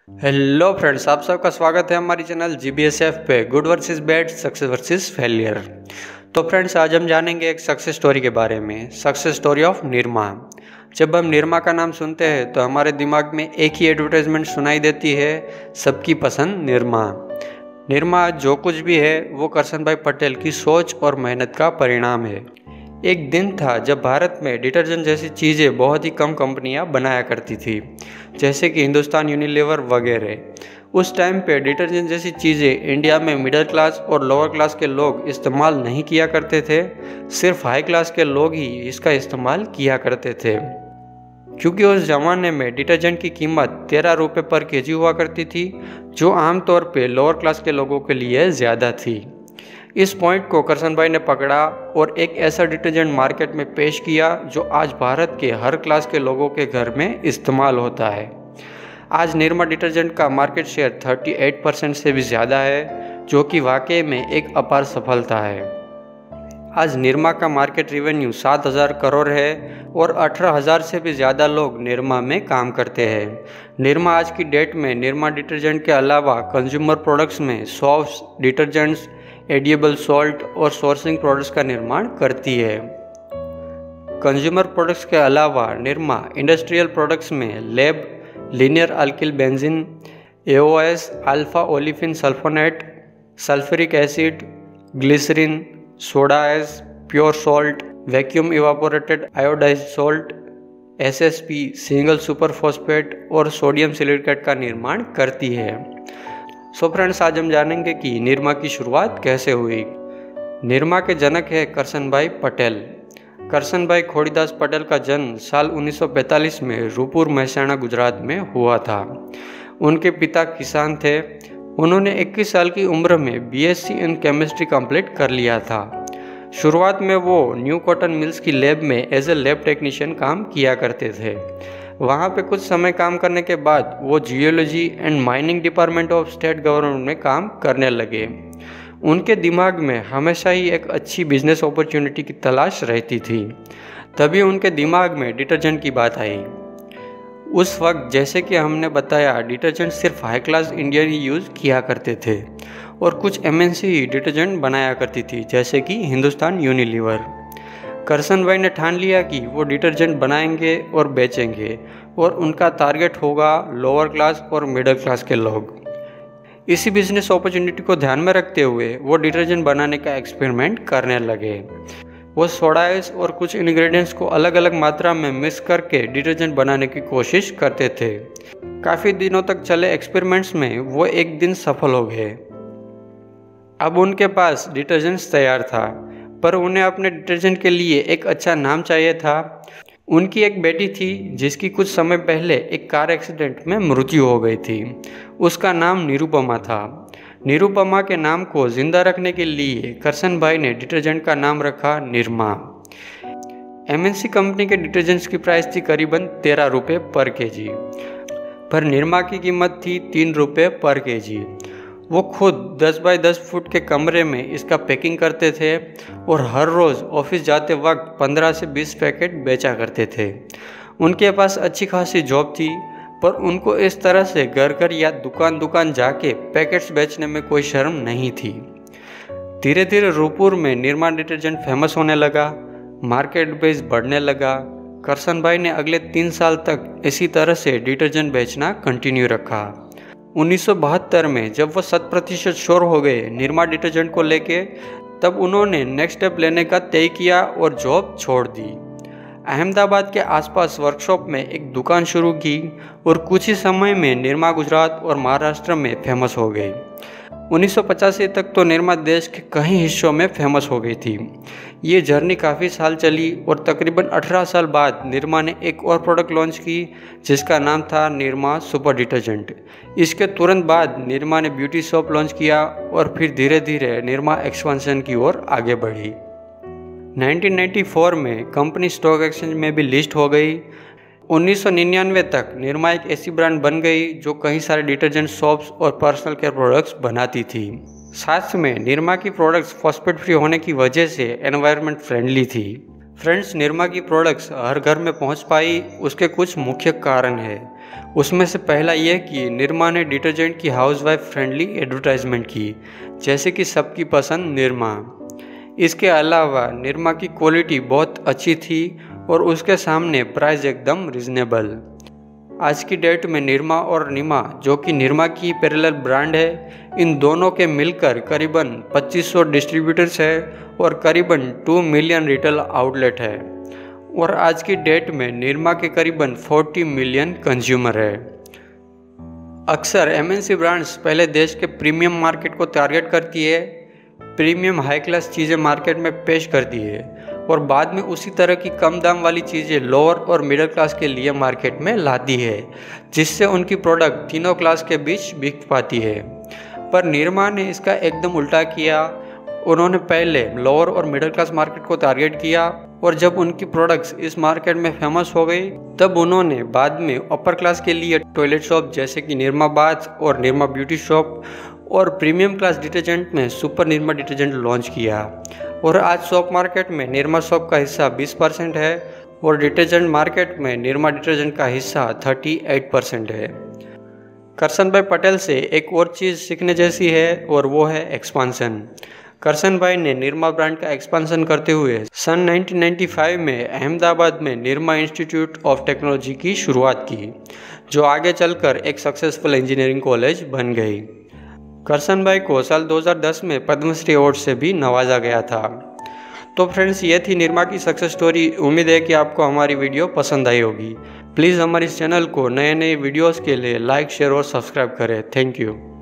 Hello friends, आप सबका स्वागत है हमारी चैनल GBSF पे good versus bad, success versus failure. तो फ्रेंड्स, आज हम जानेंगे एक सक्सेस स्टोरी के बारे में, सक्सेस स्टोरी ऑफ निरमा। जब हम निरमा का नाम सुनते हैं तो हमारे दिमाग में एक ही एडवर्टाइजमेंट सुनाई देती है, सबकी पसंद निरमा। निरमा आज जो कुछ भी है वो करसन भाई पटेल की सोच और मेहनत का परिणाम है। एक दिन था जब भारत में डिटर्जेंट जैसी चीज़ें बहुत ही कम कंपनियां बनाया करती थी, जैसे कि हिंदुस्तान यूनिलीवर वगैरह। उस टाइम पे डिटर्जेंट जैसी चीज़ें इंडिया में मिडिल क्लास और लोअर क्लास के लोग इस्तेमाल नहीं किया करते थे, सिर्फ हाई क्लास के लोग ही इसका इस्तेमाल किया करते थे। क्योंकि उस ज़माने में डिटर्जेंट की कीमत 13 रुपये पर केजी हुआ करती थी, जो आमतौर पे लोअर क्लास के लोगों के लिए ज़्यादा थी। इस पॉइंट को करसन भाई ने पकड़ा और एक ऐसा डिटर्जेंट मार्केट में पेश किया जो आज भारत के हर क्लास के लोगों के घर में इस्तेमाल होता है। आज निरमा डिटर्जेंट का मार्केट शेयर 38% से भी ज़्यादा है, जो कि वाकई में एक अपार सफलता है। आज निरमा का मार्केट रेवेन्यू 7,000 करोड़ है और 18,000 से भी ज़्यादा लोग निरमा में काम करते हैं। निरमा आज की डेट में निरमा डिटर्जेंट के अलावा कंज्यूमर प्रोडक्ट्स में सॉफ्ट्स, डिटर्जेंट्स, एडिएबल सॉल्ट और सोर्सिंग प्रोडक्ट्स का निर्माण करती है। कंज्यूमर प्रोडक्ट्स के अलावा निरमा इंडस्ट्रियल प्रोडक्ट्स में LAB, linear alkyl benzene, AOS, alpha olefin sulphonate, sulphuric acid, glycerine, soda ash, pure salt, vacuum evaporated iodised salt, SSP, single super phosphate और sodium silicate का निर्माण करती है। सो फ्रेंड्स, आज हम जानेंगे कि निरमा की शुरुआत कैसे हुई। निरमा के जनक है करसन भाई पटेल। करसन भाई खोड़ीदास पटेल का जन्म साल 1945 में रूपुर, महसाणा, गुजरात में हुआ था। उनके पिता किसान थे। उन्होंने 21 साल की उम्र में BSc इन केमिस्ट्री कंप्लीट कर लिया था। शुरुआत में वो न्यू कॉटन मिल्स की लैब में एज ए लैब टेक्नीशियन काम किया करते थे। वहाँ पे कुछ समय काम करने के बाद वो geology and mining department of state government में काम करने लगे। उनके दिमाग में हमेशा ही एक अच्छी बिजनेस अपॉर्चुनिटी की तलाश रहती थी। तभी उनके दिमाग में डिटर्जेंट की बात आई। उस वक्त जैसे कि हमने बताया, डिटर्जेंट सिर्फ हाई क्लास इंडियन ही यूज़ किया करते थे और कुछ MNC ही डिटर्जेंट बनाया करती थी, जैसे कि हिंदुस्तान यूनिलीवर। करसन भाई ने ठान लिया कि वो डिटर्जेंट बनाएंगे और बेचेंगे और उनका टारगेट होगा लोअर क्लास और मिडिल क्लास के लोग। इसी बिजनेस अपॉर्चुनिटी को ध्यान में रखते हुए वो डिटर्जेंट बनाने का एक्सपेरिमेंट करने लगे। वो सोडाइस और कुछ इंग्रेडिएंट्स को अलग अलग मात्रा में मिक्स करके डिटर्जेंट बनाने की कोशिश करते थे। काफ़ी दिनों तक चले एक्सपेरिमेंट्स में वो एक दिन सफल हो गए। अब उनके पास डिटर्जेंट्स तैयार था, पर उन्हें अपने डिटर्जेंट के लिए एक अच्छा नाम चाहिए था। उनकी एक बेटी थी जिसकी कुछ समय पहले एक कार एक्सीडेंट में मृत्यु हो गई थी। उसका नाम निरुपमा था। निरुपमा के नाम को जिंदा रखने के लिए करसन भाई ने डिटर्जेंट का नाम रखा निरमा। MNC कंपनी के डिटर्जेंट्स की प्राइस थी करीबन 13 रुपये पर केजी, पर निरमा की कीमत थी 3 रुपये पर केजी। वो खुद 10 बाय 10 फुट के कमरे में इसका पैकिंग करते थे और हर रोज़ ऑफिस जाते वक्त 15 से 20 पैकेट बेचा करते थे। उनके पास अच्छी खासी जॉब थी, पर उनको इस तरह से घर घर या दुकान दुकान जाके पैकेट्स बेचने में कोई शर्म नहीं थी। धीरे धीरे रूपुर में निरमा डिटर्जेंट फेमस होने लगा, मार्केट बेस बढ़ने लगा। करसन भाई ने अगले 3 साल तक इसी तरह से डिटर्जेंट बेचना कंटिन्यू रखा। 1972 में जब वो 100% श्योर हो गए निरमा डिटर्जेंट को लेके, तब उन्होंने नेक्स्ट स्टेप लेने का तय किया और जॉब छोड़ दी। अहमदाबाद के आसपास वर्कशॉप में एक दुकान शुरू की और कुछ ही समय में निरमा गुजरात और महाराष्ट्र में फेमस हो गई। 1985 तक तो निरमा देश के कई हिस्सों में फेमस हो गई थी। ये जर्नी काफ़ी साल चली और तकरीबन 18 साल बाद निरमा ने एक और प्रोडक्ट लॉन्च की, जिसका नाम था निरमा सुपर डिटर्जेंट। इसके तुरंत बाद निरमा ने ब्यूटी सोप लॉन्च किया और फिर धीरे धीरे निरमा एक्सपेंशन की ओर आगे बढ़ी। 1994 में कंपनी स्टॉक एक्सचेंज में भी लिस्ट हो गई। 1999 तक निरमा एक ऐसी ब्रांड बन गई जो कई सारे डिटर्जेंट, सोप्स और पर्सनल केयर प्रोडक्ट्स बनाती थी। साथ में निरमा की प्रोडक्ट्स फॉस्फेट फ्री होने की वजह से एनवायरनमेंट फ्रेंडली थी। फ्रेंड्स, निरमा की प्रोडक्ट्स हर घर में पहुंच पाई, उसके कुछ मुख्य कारण हैं। उसमें से पहला यह कि निरमा ने डिटर्जेंट की हाउसवाइफ फ्रेंडली एडवर्टाइजमेंट की, जैसे कि सबकी पसंद निरमा। इसके अलावा निरमा की क्वालिटी बहुत अच्छी थी और उसके सामने प्राइस एकदम रिजनेबल। आज की डेट में निरमा और निमा, जो कि निरमा की पैरेलल ब्रांड है, इन दोनों के मिलकर करीबन 2500 डिस्ट्रीब्यूटर्स है और करीबन 2 मिलियन रिटेल आउटलेट है। और आज की डेट में निरमा के करीबन 40 मिलियन कंज्यूमर है। अक्सर एमएनसी ब्रांड्स पहले देश के प्रीमियम मार्केट को टारगेट करती है, प्रीमियम हाई क्लास चीज़ें मार्केट में पेश करती है और बाद में उसी तरह की कम दाम वाली चीज़ें लोअर और मिडिल क्लास के लिए मार्केट में लाती है, जिससे उनकी प्रोडक्ट तीनों क्लास के बीच बिक पाती है। पर निरमा ने इसका एकदम उल्टा किया। उन्होंने पहले लोअर और मिडिल क्लास मार्केट को टारगेट किया और जब उनकी प्रोडक्ट्स इस मार्केट में फेमस हो गई, तब उन्होंने बाद में अपर क्लास के लिए टॉयलेट शॉप जैसे कि निरमा बाथ और निरमा ब्यूटी शॉप और प्रीमियम क्लास डिटर्जेंट में सुपर निरमा डिटर्जेंट लॉन्च किया। और आज शॉप मार्केट में निरमा शॉप का हिस्सा 20% है और डिटर्जेंट मार्केट में निरमा डिटर्जेंट का हिस्सा 38% है। करसन भाई पटेल से एक और चीज़ सीखने जैसी है और वो है एक्सपांसन। करसन भाई ने निरमा ब्रांड का एक्सपांसन करते हुए सन 1995 में अहमदाबाद में निरमा इंस्टीट्यूट ऑफ टेक्नोलॉजी की शुरुआत की, जो आगे चलकर एक सक्सेसफुल इंजीनियरिंग कॉलेज बन गई। करसन भाई को साल 2010 में पद्मश्री अवार्ड से भी नवाजा गया था। तो फ्रेंड्स, ये थी निरमा की सक्सेस स्टोरी। उम्मीद है कि आपको हमारी वीडियो पसंद आई होगी। प्लीज़ हमारे इस चैनल को नए नए वीडियोस के लिए लाइक, शेयर और सब्सक्राइब करें। Thank you.